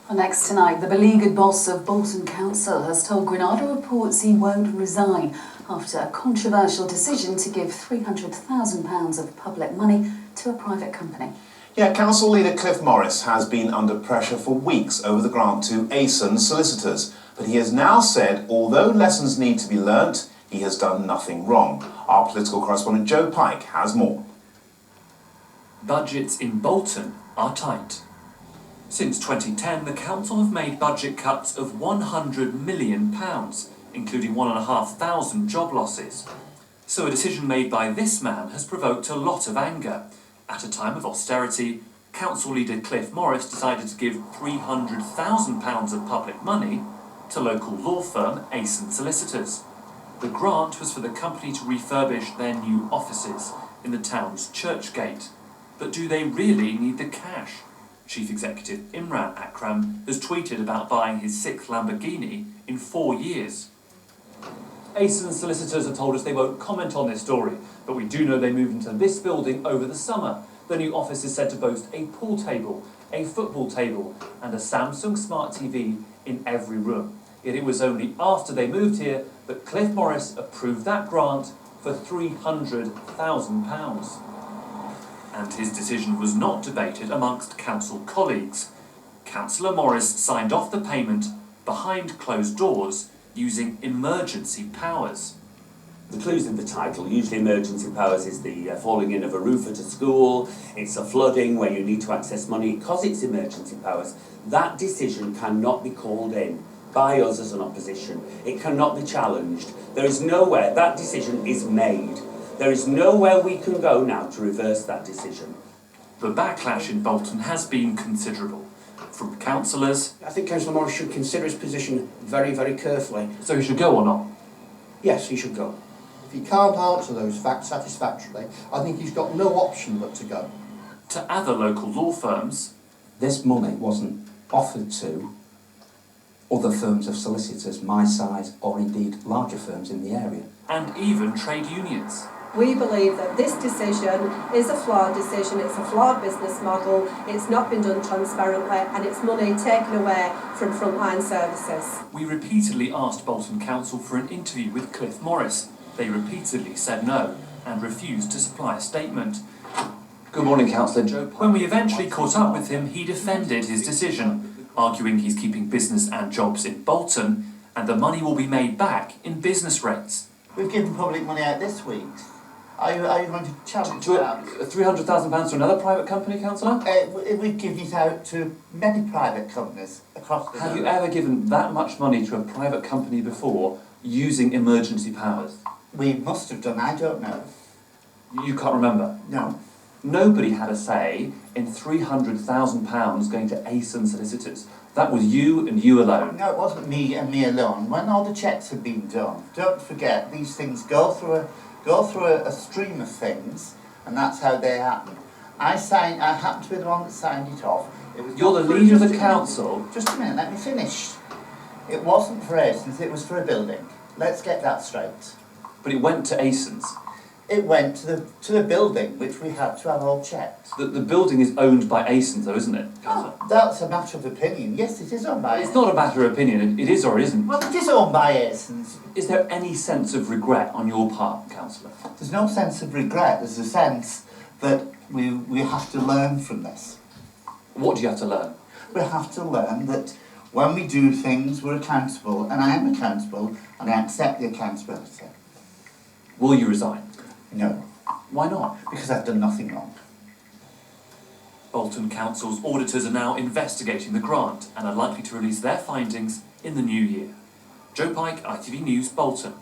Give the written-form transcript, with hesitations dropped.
Well, next tonight, the beleaguered boss of Bolton Council has told Granada Reports he won't resign after a controversial decision to give £300,000 of public money to a private company. Yeah, Council Leader Clifford Morris has been under pressure for weeks over the grant to SHAUN solicitors, but he has now said although lessons need to be learnt, he has done nothing wrong. Our political correspondent Joe Pike has more. Budgets in Bolton are tight. Since 2010, the council have made budget cuts of £100 million, including 1,500 job losses. So a decision made by this man has provoked a lot of anger. At a time of austerity, Council Leader Clifford Morris decided to give £300,000 of public money to local law firm SHAUN Solicitors. The grant was for the company to refurbish their new offices in the town's Churchgate. But do they really need the cash? Chief Executive Imran Akram has tweeted about buying his 6th Lamborghini in 4 years. SHAUN solicitors have told us they won't comment on this story, but we do know they moved into this building over the summer. The new office is said to boast a pool table, a football table and a Samsung Smart TV in every room. Yet it was only after they moved here that Clifford Morris approved that grant for £300,000. And his decision was not debated amongst council colleagues. Councillor Morris signed off the payment behind closed doors using emergency powers. The clues in the title, usually emergency powers is the falling in of a roof at a school, it's a flooding where you need to access money. Because it's emergency powers, that decision cannot be called in by us as an opposition. It cannot be challenged. There is nowhere, that decision is made. There is nowhere we can go now to reverse that decision. The backlash in Bolton has been considerable. From councillors... I think Councillor Morris should consider his position very, very carefully. So he should go or not? Yes, he should go. If he can't answer those facts satisfactorily, I think he's got no option but to go. To other local law firms... This money wasn't offered to other firms of solicitors my size or indeed larger firms in the area. And even trade unions. We believe that this decision is a flawed decision, it's a flawed business model, it's not been done transparently and it's money taken away from frontline services. We repeatedly asked Bolton Council for an interview with Clifford Morris. They repeatedly said no and refused to supply a statement. Good morning, Councillor Joe Pike. When we eventually caught up with him, he defended his decision, arguing he's keeping business and jobs in Bolton and the money will be made back in business rates. We've given public money out this week. Are you going to challenge that? £300,000 to another private company, Councillor? We've given it out to many private companies across the Have you ever given that much money to a private company before using emergency powers? We must have done, I don't know. You can't remember? No. Nobody had a say in £300,000 going to SHAUN solicitors. That was you and you alone. No, it wasn't me and me alone. When all the checks had been done, don't forget, these things go through a stream of things, and that's how they happen. I happened to be the one that signed it off. You're the leader of the council. Just a minute, let me finish. It wasn't for SHAUN's, it was for a building. Let's get that straight. But it went to SHAUN's. It went to the building, which we had to have all checked. The building is owned by SHAUN's though, isn't it, Councillor? Oh, that's a matter of opinion. Yes, it is owned by It's not a matter of opinion, it is or isn't. Well, it is owned by SHAUN's. Is there any sense of regret on your part, Councillor? There's no sense of regret. There's a sense that we have to learn from this. What do you have to learn? We have to learn that when we do things, we're accountable, and I am accountable, and I accept the accountability. Will you resign? No. Why not? Because I've done nothing wrong. Bolton Council's auditors are now investigating the grant and are likely to release their findings in the new year. Joe Pike, ITV News, Bolton.